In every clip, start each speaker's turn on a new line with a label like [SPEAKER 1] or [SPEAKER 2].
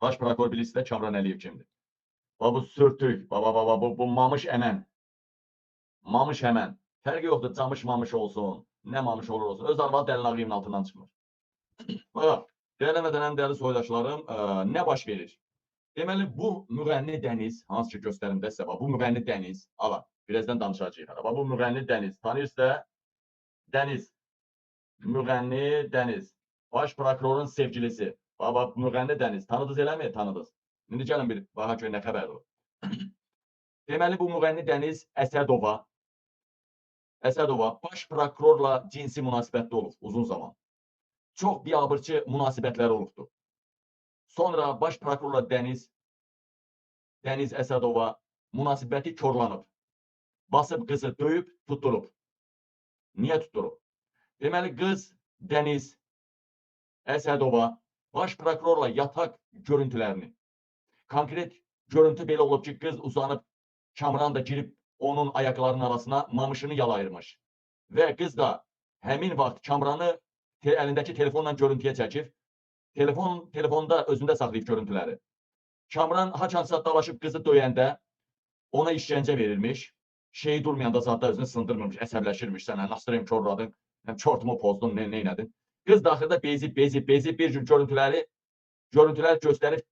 [SPEAKER 1] Baş prokuror bilirsə də Kamran Əliyev kimdir? Bu sürtük, bu mamış əmən. Mamış əmən. Fərqi yoxdur, camış mamış olsun, nə mamış olur olsun. Öz arvadı Dəlin Ağayevin altından çıxmır. Bax, dəyərli vətəndaşlarım, dəyərli soydaşlarım, nə baş verir? Deməli, bu müğənni Dəniz, hansı ki göstərimdə sizə bax, bu müğənni Dəniz, ala, birazdan danışacağıq. Bu müğənni Dəniz, tanıyırsa, Dəniz, müğənni Dəniz, baş prokurorun sevgilisi. Bax, müğənni Dəniz, tanıdınız eləmi? Tanıdınız. İndi gəlin bir, baxaq ki, nə xəbərdir o. Deməli, bu müğənni Dəniz Əsədova baş prokurorla cinsi münasibətdə olub uzun zaman. Çox biabırçı münasibətləri olubdur. Sonra baş prokurorla Dəniz Əsədova münasibəti korlanıb. Basıb qızı döyüb, tutturub. Niyə tutturub? Deməli, qız Dəniz Əsədova baş prokurorla yataq görüntülərini, konkret görüntü belə olub ki, qız uzanıb, Kamran da girib onun ayaqlarının arasına mamışını yalayırmış. Və qız da həmin vaxt Kamranı əlindəki telefonla görüntüyə çəkib, telefonda özündə saxlayıb görüntüləri. Kamran haçansa dalaşıb qızı döyəndə ona işgəncə verilmiş, şeyi durmayanda zadda özünü sındırmırmış, əsəbləşirmiş, sənə nasırayım korladın, çortumu pozdun, nə elədin. Qız daxildə bezib bir gün görüntülər göstərib,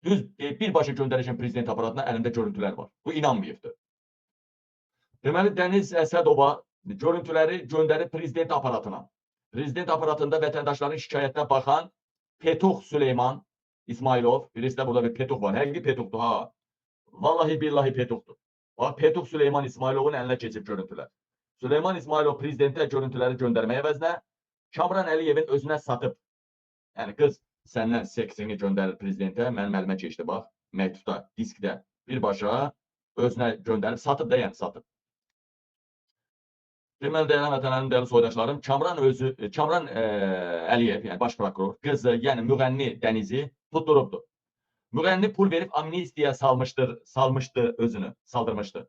[SPEAKER 1] düz birbaşa göndərişin prezident aparatına əlində görüntülər var. Bu inanmayıbdır. Deməli, Dəniz Əsədova görüntüləri göndərib prezident aparatına. Prezident aparatında vətəndaşların şikayətinə baxan Petuq Süleyman İsmailov, bilirsiniz burada bir Petuq var, həqiqi Petuqdur ha. Vallahi billahi Petuqdur. Bax, Petuq Süleyman İsmailovun əlinə keçib görüntülər. Süleyman İsmailov prezidentə görüntüləri göndərməyə əvəzinə Kamran Əliyevin özünə satıb. Yəni, qız səndən seksini göndərir prezidentə, mənim əlimə keçdi, bax, məktubda, diskdə birbaşa özünə göndərib, satıb da, yəni satıb. Deməli, dəyərli vətəndaşlarım, dəyərli soydaşlarım, Kamran Əliyev, yəni baş prokuror, qızı, yəni müğənni Dənizi tutturubdur. Müğənni pul verib amnistiya salmışdı özünü, saldırmışdı.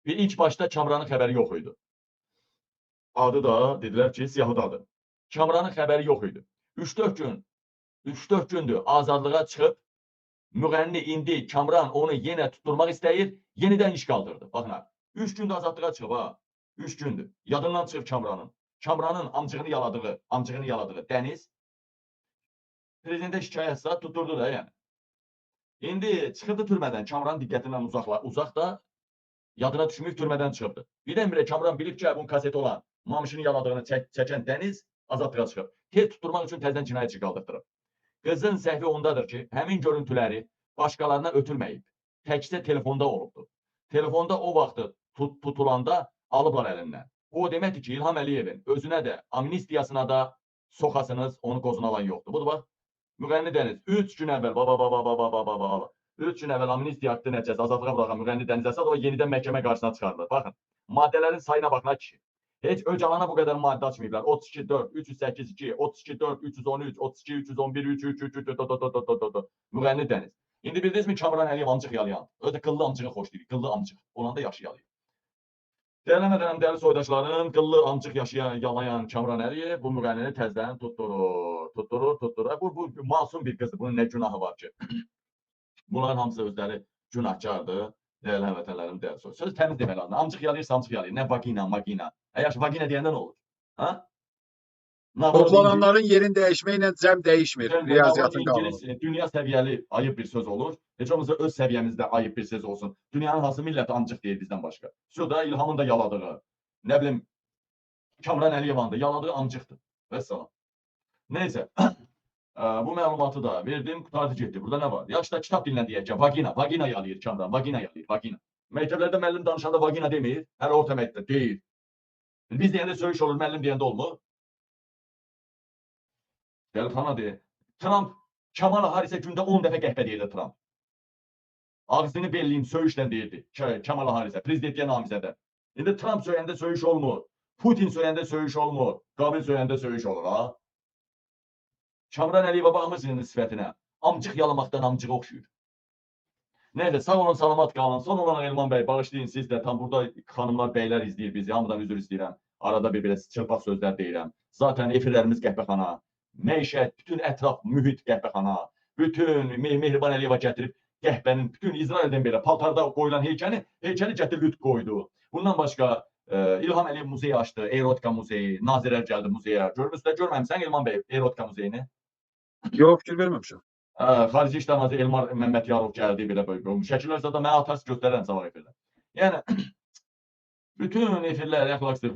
[SPEAKER 1] Bir ilk başda Kamranın xəbəri yox idi. Adı da, dedilər ki, siyahıdadır. Kamranın xəbəri yox idi. 3-4 gündür azadlığa çıxıb, müğənni indi Kamran onu yenə tutturmaq istəyir, yenidən iş qaldırdı. Baxın, 3 gündür azadlığa çıxıb, ha. 3 gündür. Yadından çıxıb Kamranın. Kamranın amcığını yaladığı Dəniz prezidentə şikayətsə tutturdu da, yəni. İndi çıxıbdı türmədən, Kamranın diqqətindən uzaq da yadına düşməyib türmədən çıxıbdı. Birdən-birə Kamran bilib ki, bunun kaseti olan mamışını yaladığını çəkən Dəniz azadlığa çıxıb. Tez tutturmaq üçün təzədən cinayətçi qaldırtdırıb. Qızın səhvi ondadır ki, həmin görüntüləri başqalarına ötürməyib. Təkcə telefonda olubdur. Telefonda o vaxtı tutulanda alıblar əlindən. O deməkdir ki, İlham Əliyevin özünə də, amnistiyasına da soxasınız, onu qozuna alan yoxdur. Budur, bax, müğənni Dəniz 3 gün əvvəl, 3 gün əvvəl amnistiya aktı nəticəsində azadlığa buraxan müğənni Dəniz Əsədova yenidən məhkəmə qarşısına çıxarılır. Baxın, maddələrin sayına baxına kişi. Heç öcalana bu qədər maddə açmayıblar. 32.4, 308.2, 32.4, 313, 32, 311, 3, müğənni Dəniz. İndi bildinizmi Kamran Əliyev amcıq yalayan? Ödə qıllı amcığı xoşlayır, qıllı amcıq. Olanda yaxşı yalayır. Dəyərli soydaşlarım, qıllı amcıq yalayan Kamran Əliyev bu müğənnini təzdən tutturur. Bu masum bir qızdır, bunun nə günahı var ki? Bunların hamısı özləri günahkardır. Dəyərli həmvətənlərim, dəyərli soy. Söz təmiz demək lazım. Amcıq yalayırsa amcıq yalayır. Nə vagina, magina. Yaxşı, vagina deyəndə nə olur? Ha?
[SPEAKER 2] Toplananların yerin dəyişməklə cəm dəyişmir. Riyaziyyatın qanunu.
[SPEAKER 1] Dünya səviyyəli ayıb bir söz olur. Heç olmasa öz səviyyəmizdə ayıb bir söz olsun. Dünyanın hansı milləti amcıq deyir bizdən başqa. Şurada İlhamın da yaladığı, nə bilim, Kamran Əliyevanın da yaladığı amcıqdır. Vəssalam. Neyse. Bu məlumatı da verdim, qutardı getdi. Burada nə var? Yaşda kitab dilinə deyək ki, vagina yalayır Kamran, vagina yalayır, vagina. Məktəblərdə müəllim danışanda vagina demir, hələ orta məktəbdə deyir. Biz deyəndə söyüş olur, müəllim deyəndə olmur. Gəl xana deyir. Trump, Kamala Harisə gündə 10 dəfə qəhbə deyirdi Trump. Ağzını belliyim, söyüşlə deyirdi Kamala Harisə, prezidentliyə namizədə. İndi Trump söyəndə söyüş olmur, Putin söyəndə söyüş olmur, Qabil söyəndə söyüş olur, ha? Kamran Əliyevə baxmışsınız sifətinə. Amcıq yalamaqdan amcığa oxşuyur. Neyse, sağ olun, salamat qalın. Son olarak Elman bəy, bağışlayın siz də. Tam burada xanımlar, bəylər izləyir bizi. Hamıdan üzr istəyirəm. Arada bir belə çırpaq sözlər deyirəm. Zaten efirlərimiz qəhvəxana. Məişət, bütün ətraf mühit qəhvəxana. bütün Mehriban Əliyeva gətirib qəhbənin bütün İsraildən belə paltarda qoyulan heykəli gətirib lüt qoydu. Bundan başqa İlham Əliyev muzeyi açdı, Erotika muzeyi, nazirlər gəldi muzeyə. Görmüsünüz, görməmisən İlham bəy Erotika muzeyini?
[SPEAKER 2] Yox, fikir verməmişəm.
[SPEAKER 1] Xarici İşlər naziri Elmar Məmmədyanov gəldi belə böyle. Şəkillər zada mənə atası göstərən sabah efirlər. Yəni bütün efirlər əxlaqsız